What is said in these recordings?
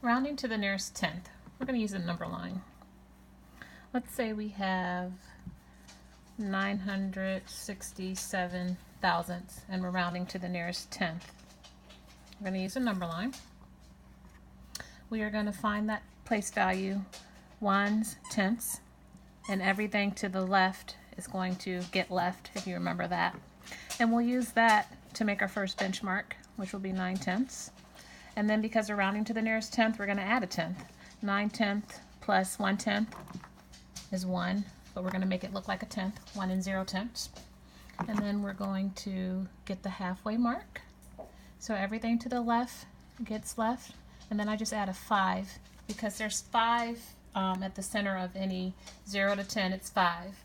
Rounding to the nearest tenth, we're going to use a number line. Let's say we have 967 thousandths and we're rounding to the nearest tenth. We're going to use a number line. We are going to find that place value, ones, tenths, and everything to the left is going to get left, if you remember that. And we'll use that to make our first benchmark, which will be 9/10. And then because we're rounding to the nearest tenth, we're going to add a tenth. 9/10 plus 1/10 is 1, but we're going to make it look like a tenth, 1 and 0/10. And then we're going to get the halfway mark. So everything to the left gets left, and then I just add a 5 because there's 5 at the center of any 0 to 10, it's 5.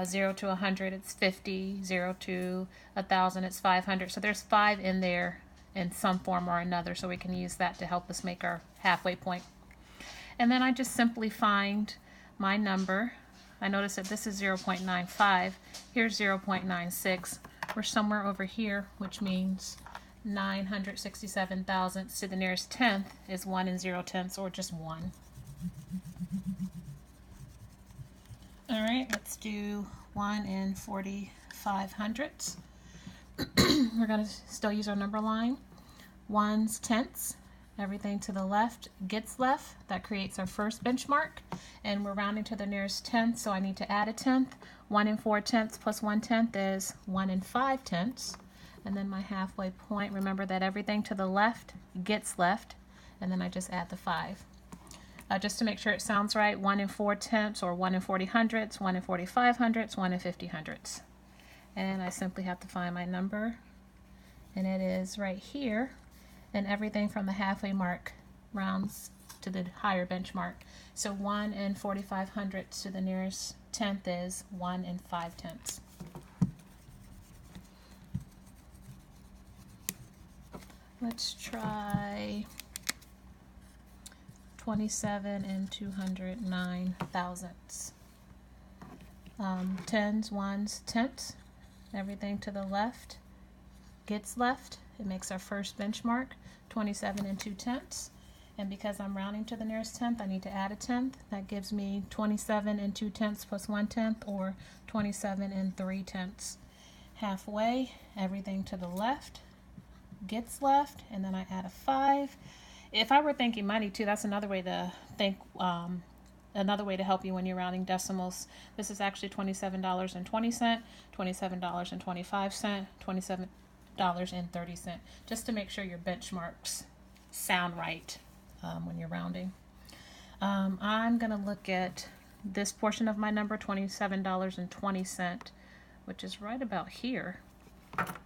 0 to 100, it's 50. 0 to 1,000, it's 500. So there's 5 in there in some form or another, so we can use that to help us make our halfway point. And then I just simply find my number. I notice that this is 0.95. Here's 0.96. We're somewhere over here, which means 967 thousandths to the nearest tenth is 1 and 0/10, or just 1. All right, let's do 1 and 45 hundredths. We're going to still use our number line. Ones, tenths, everything to the left gets left. That creates our first benchmark, and we're rounding to the nearest tenth, so I need to add a tenth. 1 and 4/10 plus 1/10 is 1 and 5/10. And then my halfway point, remember that everything to the left gets left, and then I just add the 5. Just to make sure it sounds right, 1 and 4/10 or 1 and 40 hundredths, 1 and 45 hundredths, 1 and 50 hundredths. And I simply have to find my number, and it is right here, and everything from the halfway mark rounds to the higher benchmark. So 1 and 45 hundredths to the nearest tenth is 1 and 5/10. Let's try 27 and 209 thousandths. Tens, ones, tenths, everything to the left gets left. It makes our first benchmark, 27 and 2/10. And because I'm rounding to the nearest tenth, I need to add a tenth. That gives me 27 and 2/10 plus 1/10, or 27 and 3/10. Halfway, everything to the left gets left, and then I add a 5. If I were thinking money too, that's another way to think, another way to help you when you're rounding decimals. This is actually $27.20, $27.25, $27.30, just to make sure your benchmarks sound right when you're rounding. I'm going to look at this portion of my number, $27.20, which is right about here,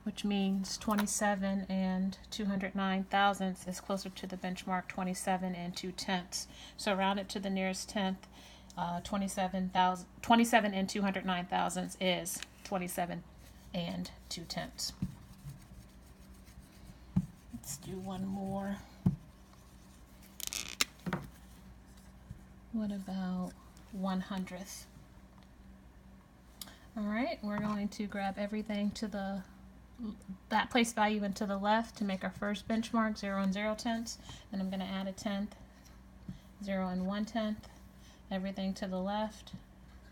which means 27 and 209 thousandths is closer to the benchmark 27 and 2/10. So round it to the nearest tenth. 27 and 209 thousandths is 27 and 2/10. Let's do one more. What about 1/100th? All right, we're going to grab everything to that place value and to the left to make our first benchmark, 0 and 0/10. Then I'm going to add a tenth, 0 and 1/10. Everything to the left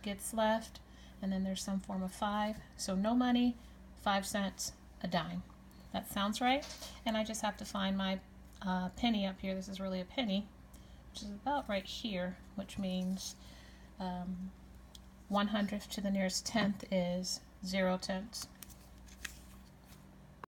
gets left, and then there's some form of 5. So no money, 5 cents, a dime. That sounds right. And I just have to find my penny up here. This is really a penny, which is about right here, which means 1/100th to the nearest tenth is 0/10.